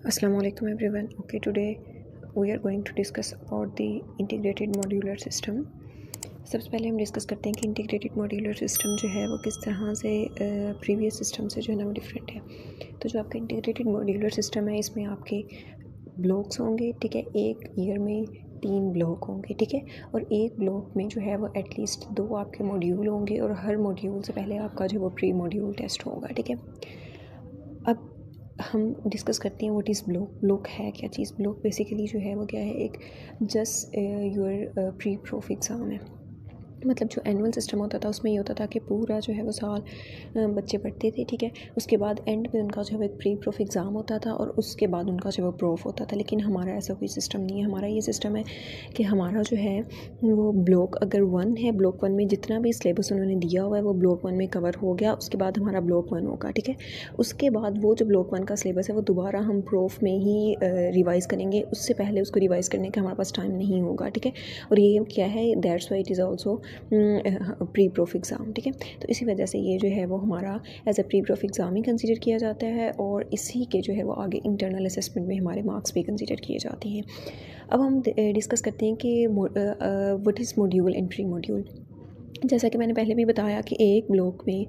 Assalamu alaikum everyone. Okay, today we are going to discuss about the integrated modular system. सबसे पहले हम discuss करते हैं कि इंटीग्रेटेड मॉड्यूलर सिस्टम जो है वो किस तरह से प्रीवियस सिस्टम से जो है ना वो डिफरेंट है। तो जो आपका इंटीग्रेटेड मॉड्यूलर सिस्टम है इसमें आपके ब्लॉक्स होंगे, ठीक है। एक ईयर में 3 ब्लॉक होंगे, ठीक है। और एक ब्लॉक में जो है वो एटलीस्ट 2 आपके मॉड्यूल होंगे और हर मॉड्यूल से पहले आपका जो वो प्री मॉड्यूल टेस्ट होगा, ठीक है। अब हम डिस्कस करते हैं व्हाट इज़ ब्लॉक। ब्लॉक है क्या चीज़? ब्लॉक बेसिकली जो है वो क्या है, एक just your pre proof exam है। मतलब जो एनुअल सिस्टम होता था उसमें ये होता था कि पूरा जो है वो साल बच्चे पढ़ते थे, ठीक है। उसके बाद एंड में उनका जो है वो एक प्री प्रूफ एग्ज़ाम होता था और उसके बाद उनका जो है वो प्रूफ होता था। लेकिन हमारा ऐसा कोई सिस्टम नहीं है। हमारा ये सिस्टम है कि हमारा जो है वो ब्लॉक अगर 1 है, ब्लॉक 1 में जितना भी सिलेबस उन्होंने दिया हुआ है वो ब्लॉक 1 में कवर हो गया, उसके बाद हमारा ब्लॉक 1 होगा, ठीक है। उसके बाद वो जो ब्लॉक 1 का सिलेबस है वो दोबारा हम प्रूफ में ही रिवाइज़ करेंगे। उससे पहले उसको रिवाइज़ करने का हमारे पास टाइम नहीं होगा, ठीक है। और ये क्या है, that's why it is also pre proof exam, ठीक है। तो इसी वजह से ये जो है वो हमारा as a pre proof exam ही कंसीडर किया जाता है और इसी के जो है वो आगे इंटरनल असेसमेंट में हमारे मार्क्स भी कंसीडर किए जाते हैं। अब हम डिस्कस करते हैं कि what is module and pre module. जैसा कि मैंने पहले भी बताया कि एक ब्लॉक में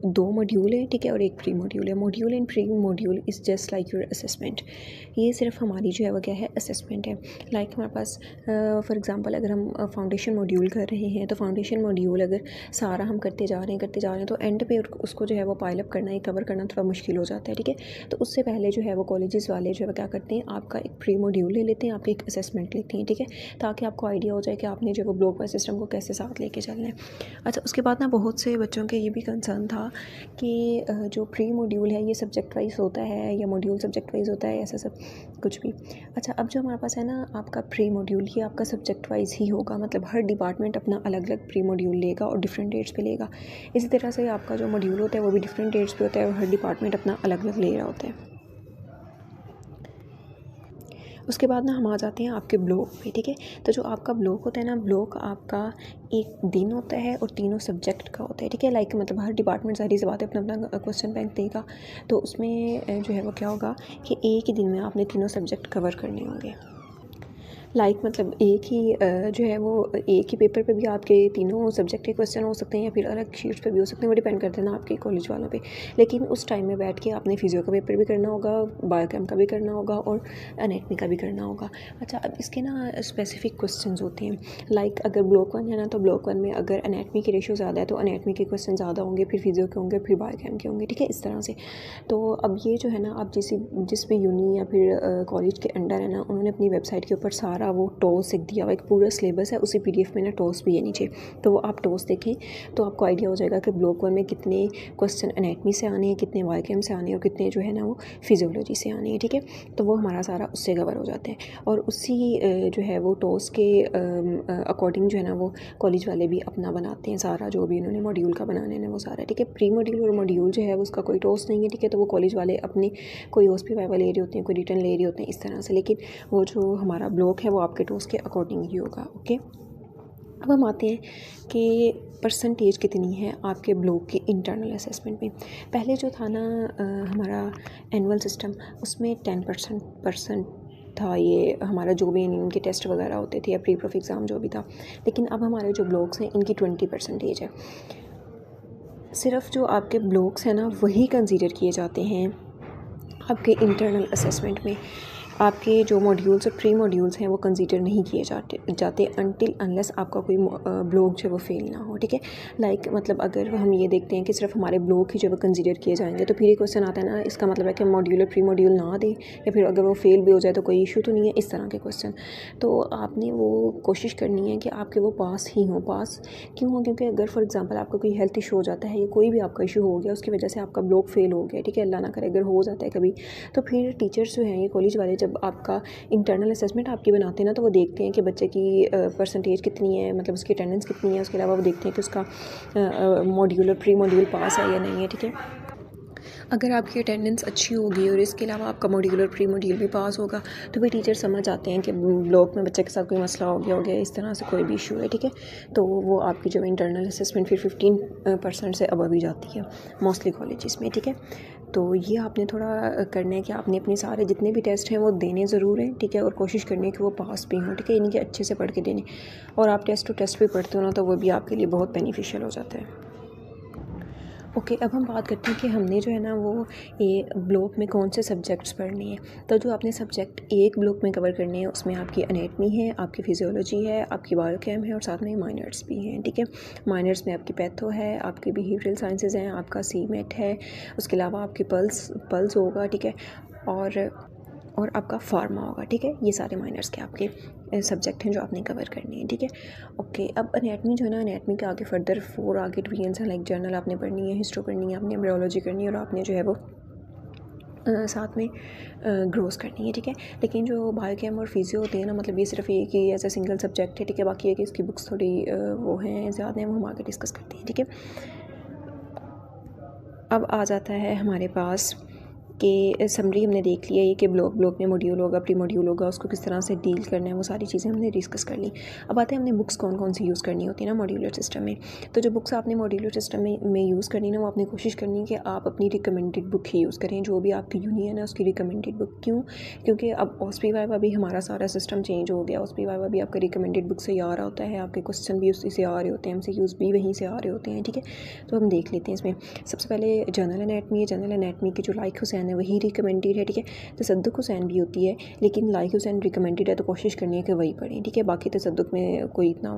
2 मॉड्यूल है, ठीक है, और एक प्री मॉड्यूल है। Module and pre module is just like your assessment. ये सिर्फ हमारी जो है वो क्या है, असेसमेंट है। लाइक हमारे पास फॉर एग्जांपल अगर हम फाउंडेशन मॉड्यूल कर रहे हैं तो फाउंडेशन मॉड्यूल अगर सारा हम करते जा रहे हैं तो एंड पे उसको जो है वो पाइल अप करना, ये कवर करना थोड़ा मुश्किल हो जाता है, ठीक है। तो उससे पहले जो है वो कॉलेजेस वाले जो है वो क्या करते हैं, आपका एक प्री मॉड्यूल ले लेते हैं, आपके एक असेसमेंट लेते हैं, ठीक है, ताकि आपको आइडिया हो जाए कि आपने जो है वो ब्लॉक वाइज सिस्टम को कैसे साथ लेके चलना है। अच्छा, उसके बाद ना बहुत से बच्चों के ये भी कंसर्न था कि जो प्री मॉड्यूल है ये सब्जेक्ट वाइज होता है या मॉड्यूल सब्जेक्ट वाइज होता है, ऐसा सब कुछ भी। अच्छा, अब जो हमारे पास है ना आपका प्री मॉड्यूल, ये आपका सब्जेक्ट वाइज ही होगा। मतलब हर डिपार्टमेंट अपना अलग अलग प्री मॉड्यूल लेगा और डिफरेंट डेट्स पे लेगा। इसी तरह से आपका जो मॉड्यूल होता है वो भी डिफरेंट डेट्स पे होता है और हर डिपार्टमेंट अपना अलग अलग ले रहा होता है। उसके बाद ना हम आ जाते हैं आपके ब्लॉक पे, ठीक है। तो जो आपका ब्लॉक होता है ना, ब्लॉक आपका एक दिन होता है और 3 सब्जेक्ट का होता है, ठीक है। लाइक मतलब हर डिपार्टमेंट सारी सी बात है, अपना अपना क्वेश्चन बैंक देगा। तो उसमें जो है वो क्या होगा कि एक ही दिन में आपने 3 सब्जेक्ट कवर करने होंगे। लाइक मतलब एक ही जो है वो एक ही पेपर पे भी आपके 3 सब्जेक्ट के क्वेश्चन हो सकते हैं या फिर अलग शीट्स पे भी हो सकते हैं, वो डिपेंड करते हैं ना आपके कॉलेज वालों पे। लेकिन उस टाइम में बैठ के आपने फिजियो का पेपर भी करना होगा, बायोकेम का भी करना होगा और एनाटमी का भी करना होगा। अच्छा, अब इसके ना स्पेसिफिक क्वेश्चंस होते हैं। लाइक अगर ब्लॉक 1 है ना, तो ब्लॉक 1 में अगर एनाटमी की रेशियो ज़्यादा है तो एनाटमी के क्वेश्चन ज़्यादा होंगे, फिर फिजियो के होंगे, फिर बायोकेम के होंगे, ठीक है, इस तरह से। तो अब ये जो है ना, आप जिस भी यूनी या फिर कॉलेज के अंडर है ना, उन्होंने अपनी वेबसाइट के ऊपर सारा वो टॉस एक दिया हुआ, एक पूरा सिलेबस है, उसी पीडीएफ में ना टॉस भी है नीचे। तो वो आप टॉस देखें तो आपको आइडिया हो जाएगा कि ब्लॉक 1 में कितने क्वेश्चन एनाटमी से आने हैं, कितने बायोकेम से आने हैं और कितने जो है ना वो फिजियोलॉजी से आने हैं, ठीक है। तो वो हमारा सारा उससे कवर हो जाता है और उसी जो है वो टॉस के अकॉर्डिंग जो है ना वो कॉलेज वाले भी अपना बनाते हैं सारा, जो भी उन्होंने मॉड्यूल का बनाने हैं वो सारा, ठीक है। प्री मॉड्यूल और मॉड्यूल जो है उसका कोई टॉस नहीं है, ठीक है। तो वो कॉलेज वाले अपने कोई ओएसपी वाइवा ले रहे होते हैं, कोई रिटर्न ले रहे होते हैं, इस तरह से। लेकिन वो जो हमारा ब्लॉक है वो आपके टॉस के अकॉर्डिंग ही होगा, ओके। अब हम आते हैं कि परसेंटेज कितनी है आपके ब्लॉक के इंटरनल असेसमेंट में। पहले जो था ना हमारा एनुअल सिस्टम, उसमें 10% था ये हमारा, जो भी इनके टेस्ट वगैरह होते थे या प्री प्रूफ एग्ज़ाम जो भी था। लेकिन अब हमारे जो ब्लॉक्स हैं इनकी 20% है। सिर्फ जो आपके ब्लॉक्स हैं ना वही कंसीडर किए जाते हैं आपके इंटरनल असेसमेंट में। आपके जो मॉड्यूल्स और प्री मॉड्यूल्स हैं वो कंसीडर नहीं किए जाते अनटिल अनलेस आपका कोई ब्लॉक जो वो फेल ना हो, ठीक है। लाइक मतलब अगर हम ये देखते हैं कि सिर्फ हमारे ब्लॉक ही जो वो कंसीडर किए जाएंगे तो फिर ये क्वेश्चन आता है ना, इसका मतलब है कि मॉड्यूल और प्री मॉड्यूल ना दें, या फिर अगर वो फेल भी हो जाए तो कोई इशू तो नहीं है, इस तरह के क्वेश्चन। तो आपने वो कोशिश करनी है कि आपके वो पास ही हों। पास क्यों हो? क्योंकि अगर फॉर एग्जाम्पल आपका कोई हेल्थ इशू हो जाता है या कोई भी आपका इशू हो गया, उसकी वजह से आपका ब्लॉक फेल हो गया, ठीक है, अल्लाह ना करे अगर हो जाता है कभी, तो फिर टीचर्स जो हैं ये कॉलेज वाले जब आपका इंटरनल असेसमेंट आपकी बनाते हैं ना, तो वो देखते हैं कि बच्चे की परसेंटेज कितनी है, मतलब उसकी अटेंडेंस कितनी है। उसके अलावा वो देखते हैं कि उसका मॉड्यूल और प्री मॉड्यूल पास है या नहीं है, ठीक है। अगर आपकी अटेंडेंस अच्छी होगी और इसके अलावा आपका मॉड्यूल और प्री मॉड्यूल भी पास होगा तो भी टीचर समझ आते हैं कि ब्लॉक में बच्चे के साथ कोई मसला हो गया इस तरह से कोई भी इशू है, ठीक है। तो वो आपकी जो इंटरनल असेसमेंट फिर 15% से अबव ही जाती है मोस्टली कॉलेजेस में, ठीक है। तो ये आपने थोड़ा करना है कि आपने अपने सारे जितने भी टेस्ट हैं वो देने ज़रूर हैं, ठीक है, और कोशिश करनी है कि वो पास भी हों, ठीक है, इनके अच्छे से पढ़ के देने। और आप टेस्ट टू टेस्ट भी पढ़ते हो ना, तो वो भी आपके लिए बहुत बेनिफिशियल हो जाता है। ओके, अब हम बात करते हैं कि हमने जो है ना वो ये ब्लॉक में कौन से सब्जेक्ट्स पढ़ने हैं। तो जो आपने सब्जेक्ट एक ब्लॉक में कवर करने हैं उसमें आपकी एनाटमी है, आपकी फिजियोलॉजी है, आपकी बायोकेम है और साथ में माइनर्स भी हैं, ठीक है। माइनर्स में आपकी पैथो है, आपकी बिहेवियरल साइंसेज हैं, आपका सीमेट है, उसके अलावा आपकी पल्स होगा, ठीक है, और आपका फार्मा होगा, ठीक है। ये सारे माइनर्स के आपके सब्जेक्ट हैं जो आपने कवर करने हैं, ठीक है। ओके, अब एनाटमी जो है ना, एनाटमी के आगे फर्दर 4 आगे डिवीजन्स हैं, लाइक जर्नल आपने पढ़नी है, हिस्ट्रो पढ़नी है, आपने एम्ब्रियोलॉजी करनी है और आपने जो है वो साथ में ग्रोस करनी है, ठीक है। लेकिन जो बायोकेम और फिजियो होती है ना, मतलब ये सिर्फ एक ही ऐसा सिंगल सब्जेक्ट है, ठीक है। बाकी है कि इसकी बुक्स थोड़ी वो हैं ज़्यादा हैं, वो हम आगे डिस्कस करते हैं, ठीक है। अब आ जाता है हमारे पास कि समरी हमने देख लिया, ये कि ब्लॉक में मॉड्यूल होगा, प्री मॉड्यूल होगा, उसको किस तरह से डील करना है, वो सारी चीज़ें हमने डिस्कस कर ली। अब आते हैं हमने बुक्स कौन कौन सी यूज़ करनी होती है ना मॉड्यूलर सिस्टम में। तो जो बुक्स आपने मॉड्यूलर सिस्टम में यूज़ करनी ना, वो आपने कोशिश करनी है कि आप अपनी रिकमेंडेड बुक ही यूज़ करें, जो भी आपकी यूनियन है उसकी रिकमेंडेड बुक। क्यों? क्योंकि अब OSPI वाइवा भी हमारा सारा सिस्टम चेंज हो गया। OSPI वाइवा भी आपका रिकमेंडेड बुक से ही आ रहा होता है, आपके क्वेश्चन भी उसी से आ रहे होते हैं, MCQs भी वहीं से आ रहे होते हैं, ठीक है। तो हम देख लेते हैं इसमें। सबसे पहले जनरल एनाटमी है। जनरल एनाटमी की जो लाइक हुसैन है वही रिकमेंडेड है, ठीक है। तसद्दुक हुसैन भी होती है, लेकिन लाइक हुसैन रिकमेंडेड है, तो कोशिश करनी है कि वही पढ़ें, ठीक है। बाकी तसद्दुक में कोई इतना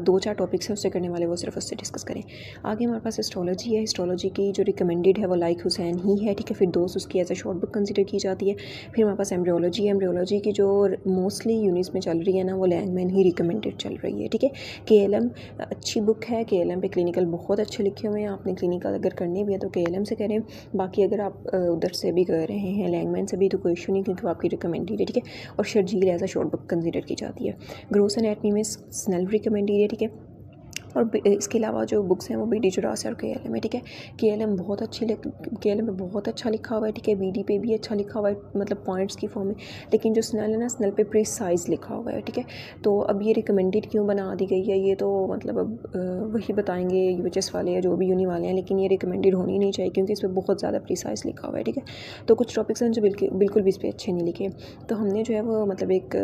2-4 टॉपिक्स हैं उससे करने वाले, वो सिर्फ उससे डिस्कस करें। आगे हमारे पास हिस्टोलॉजी है। हिस्टोलॉजी की जो रिकमेंडेड है वो लाइक हुसैन ही है, ठीक है। फिर दोस्त उसकी as a short book consider की जाती है। फिर हमारे पास एम्ब्रियोलॉजी है। एम्ब्रियोलॉजी की जो मोस्टली यूनिट्स में चल रही है ना, वो लैंगमैन ही रिकमेंडेड चल रही है, ठीक है। KLM अच्छी बुक है, KLM पे क्लिनिकल बहुत अच्छे लिखे हुए हैं। आपने क्लिनिकल अगर करनी भी है तो KLM से करें। बाकी अगर आप उधर से भी कर रहे हैं लैंगमैन से भी, तो कोई इशू नहीं, क्योंकि वो आपकी रिकमेंडेड है, ठीक है। और Sharjeel as a short book consider की जाती है। ग्रोस एनाटमी में स्नेल रिकमेंडेड है, ठीक है। और इसके अलावा जो बुक्स हैं वो BD चौरासी और KLM है, ठीक है। KLM बहुत अच्छी KLM में बहुत अच्छा लिखा हुआ है, ठीक है। BD पे भी अच्छा लिखा हुआ है, मतलब पॉइंट्स की फॉर्म में। लेकिन जो स्नेल है ना, स्नेल पे प्रिसाइज लिखा हुआ है, ठीक है। तो अब ये रिकमेंडेड क्यों बना दी गई है, ये तो मतलब अब वही बताएंगे UHS वाले या जो भी यूनी वाले हैं, लेकिन ये रिकमेंडेड होनी नहीं चाहिए क्योंकि इस पर बहुत ज़्यादा प्रिसाइज लिखा हुआ है, ठीक है। तो कुछ टॉपिक्स हैं जो बिल्कुल भी इस पर अच्छे नहीं लिखे। तो हमने जो है वो मतलब एक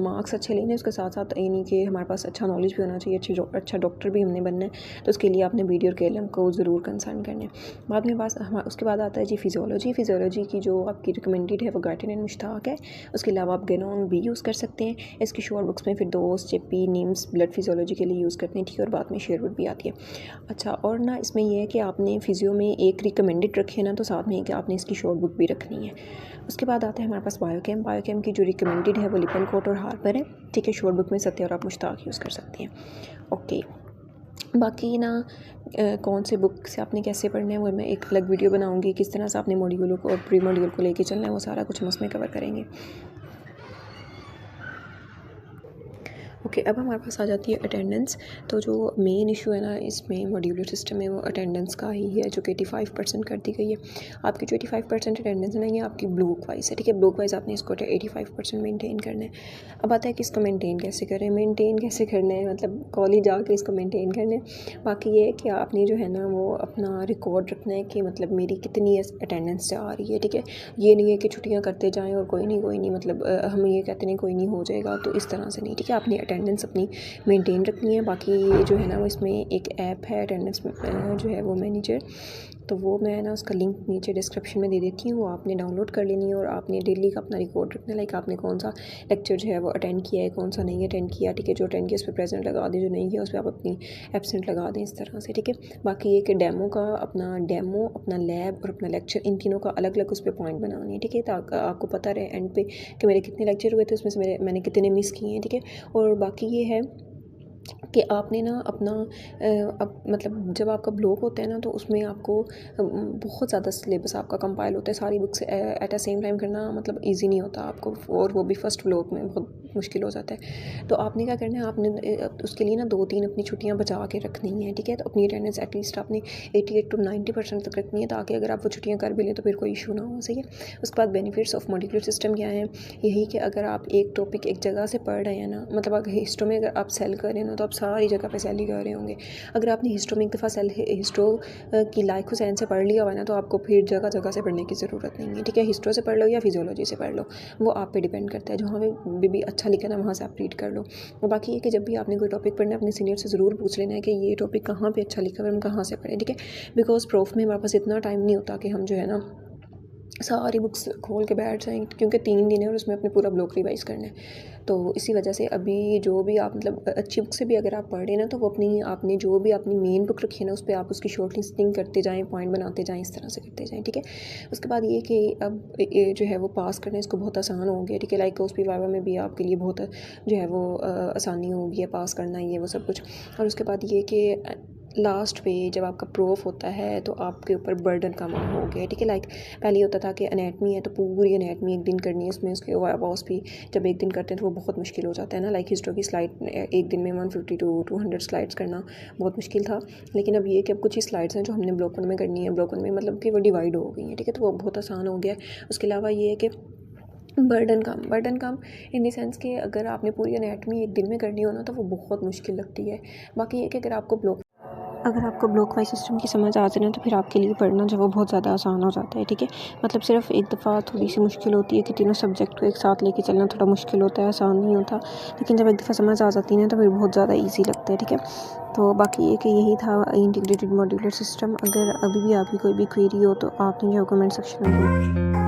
मार्क्स अच्छे लेने, उसके साथ साथ ये नहीं कि हमारे पास अच्छा नॉलेज भी होना चाहिए, अच्छा डॉक्टर भी हमने बनना है। तो उसके लिए आपने BD और KLM को ज़रूर कंसर्न करना है। बाद में उसके बाद आता है जी फिजियोलॉजी। फिजियोलॉजी की जो आपकी रिकमेंडेड है वो गार्टन एंड मुश्ताक है। उसके अलावा आप गेनॉन भी यूज़ कर सकते हैं। इसकी शॉर्ट बुक्स में फिर दोस्त, JP, निम्स ब्लड फिजियोलॉजी के लिए यूज़ करते हैं, ठीक है। और बाद में शेरवुड भी आती है। अच्छा, और ना इसमें यह है कि आपने फिजियो में एक रिकमेंडेड रखी है ना, तो साथ में है कि आपने इसकी शॉर्ट बुक भी रखनी है। उसके बाद आता है हमारे पास बायोकेम। बायोकेम की जो रिकमेंडेड है वो लिपनकोट और हार्पर है, ठीक है। शॉर्ट बुक में सत्य और आप मुश्ताक यूज़ कर सकते हैं। ओके, बाकी ना कौन से बुक से आपने कैसे पढ़ना है वो मैं एक अलग वीडियो बनाऊंगी। किस तरह से आपने मॉड्यूलों को और प्री मॉड्यूल को लेके चलना है, वो सारा कुछ हम उसमें कवर करेंगे। ओके, अब हमारे पास आ जाती है अटेंडेंस। तो जो मेन इशू है ना इसमें मॉड्यूलर सिस्टम में, वो अटेंडेंस का ही है, जो कि 85% कर दी गई है। आपकी जो 85% अटेंडेंस है ना, ये आपकी ब्लॉक वाइज है, ठीक है। ब्लॉक वाइज आपने इसको 85% मेनटेन करना है। अब आता है कि इसको मेनटेन कैसे करें, मेनटेन कैसे करना है, मतलब कॉलेज जाके इसको मेनटेन करना है। बाकी ये है कि आपने जो है ना वो अपना रिकॉर्ड रखना है कि मतलब मेरी कितनी अटेंडेंस आ रही है, ठीक है। ये नहीं है कि छुट्टियाँ करते जाएँ और कोई नहीं, मतलब हम ये कहते नहीं कोई नहीं हो जाएगा, तो इस तरह से नहीं, ठीक है। आपने अटेंडेंस अपनी मेंटेन रखनी है। बाकी जो है ना वो इसमें एक ऐप है अटेंडेंस जो है वो मैनेजर, तो वो मैं ना उसका लिंक नीचे डिस्क्रिप्शन में दे देती हूँ, वो आपने डाउनलोड कर लेनी है। और आपने डेली का अपना रिकॉर्ड रखना है, लाइक आपने कौन सा लेक्चर जो है वो अटेंड किया है, कौन सा नहीं अटेंड किया, ठीक है। जो अटेंड किया उस पर प्रेजेंट लगा दें, जो नहीं किया उस पर आप अपनी एब्सेंट लगा दें, इस तरह से, ठीक है। बाकी ये कि डेमो, अपना लैब और अपना लेक्चर, इन तीनों का अलग अलग उस पर पॉइंट बनानी है, ठीक है, ताकि आपको पता रहे एंड पे कि मेरे कितने लेक्चर हुए थे, उसमें से मैंने कितने मिस किए हैं, ठीक है। और बाकी ये है कि आपने ना अपना अब मतलब जब आपका ब्लॉक होता है ना, तो उसमें आपको बहुत ज़्यादा सिलेबस आपका कंपाइल होता है, सारी books at a same time करना मतलब इजी नहीं होता आपको, और वो भी फर्स्ट ब्लॉक में बहुत मुश्किल हो जाता है। तो आपने क्या करना है, आपने उसके लिए ना 2-3 अपनी छुट्टियाँ बचा के रखनी है, ठीक है। तो अपनी अटेंडेंस एटलीस्ट आपने 88 to 90% तक रखनी है, ताकि अगर आप वो छुट्टियाँ कर भी लें तो फिर कोई इशू ना हो, सही है। उसके बाद बेनिफिट्स ऑफ मॉड्यूलर सिस्टम क्या है, यही कि अगर आप एक टॉपिक एक जगह से पढ़ रहे हैं ना, मतलब अगर हिस्ट्री में अगर आप सेल करें ना, तो आप सारी जगह पे सैली कर रहे होंगे। अगर आपने हिस्ट्रो में एक दफ़ा हिस्ट्रो की लाइक हुसैन से पढ़ लिया हुआ ना, तो आपको फिर जगह जगह से पढ़ने की ज़रूरत नहीं है, ठीक है। हिस्ट्रो से पढ़ लो या फिजियोलॉजी से पढ़ लो, वो आप पे डिपेंड करता है। जहाँ भी अच्छा लिखा ना वहाँ से आप रीड कर लो। और बाकी ये कि जब भी आपने कोई टॉपिक पढ़ना है अपने सीनियर से ज़रूर पूछ लेना है कि ये टॉपिक कहाँ पे अच्छा लिखा है और हम कहाँ से पढ़ें, ठीक है। बिकॉज प्रूफ में हमारे पास इतना टाइम नहीं होता कि हम जो है ना सारी बुक्स खोल के बैठ जाएँ, क्योंकि 3 दिन है और उसमें अपने पूरा ब्लॉक रिवाइज़ करना है। तो इसी वजह से अभी जो भी आप मतलब अच्छी बुक से भी अगर आप पढ़ रहे हैं ना, तो वो आपने जो भी अपनी मेन बुक रखी है ना, उस पर आप उसकी शॉर्ट लिस्टिंग करते जाएँ, पॉइंट बनाते जाएँ, इस तरह से करते जाएँ, ठीक है। उसके बाद ये कि अब ये जो है वो पास करना इसको बहुत आसान हो गया, ठीक है। लाइक उस वाइवा में भी आपके लिए बहुत जो है वो आसानी हो गई है पास करना, ये वो सब कुछ। और उसके बाद ये कि लास्ट पे जब आपका प्रूफ होता है तो आपके ऊपर बर्डन कम हो गया, ठीक है। लाइक पहले होता था कि एनाटमी है तो पूरी एनाटमी एक दिन करनी है, उसमें उसके वाइवास भी जब एक दिन करते हैं तो वो बहुत मुश्किल हो जाता है ना। लाइक हिस्ट्री की स्लाइड एक दिन में 150 to 200 स्लाइड्स करना बहुत मुश्किल था। लेकिन अब ये कि अब कुछ ही स्लाइड्स हैं जो हमने ब्लॉक 1 में करनी है, ब्लॉक 1 में मतलब कि वो डिवाइड हो गई हैं, ठीक है। तो वो बहुत आसान हो गया है। उसके अलावा ये है कि burden come in the sense कि अगर आपने पूरी एनाटमी एक दिन में करनी हो ना, तो वो बहुत मुश्किल लगती है। बाकी ये कि अगर आपको ब्लॉक वाइज सिस्टम की समझ आ जाए ना, तो फिर आपके लिए पढ़ना जो वो बहुत ज़्यादा आसान हो जाता है, ठीक है। मतलब सिर्फ एक दफ़ा थोड़ी सी मुश्किल होती है कि तीनों सब्जेक्ट को एक साथ लेके चलना थोड़ा मुश्किल होता है, आसान नहीं होता। लेकिन जब एक दफ़ा समझ आ जाती है ना, तो फिर बहुत ज़्यादा ईजी लगता है, ठीक है। तो बाकी ये कि यही था इंटीग्रेटेड मॉड्यूलर सिस्टम। अगर अभी भी आपकी कोई भी क्वेरी हो तो आपने जो कमेंट सेक्शन में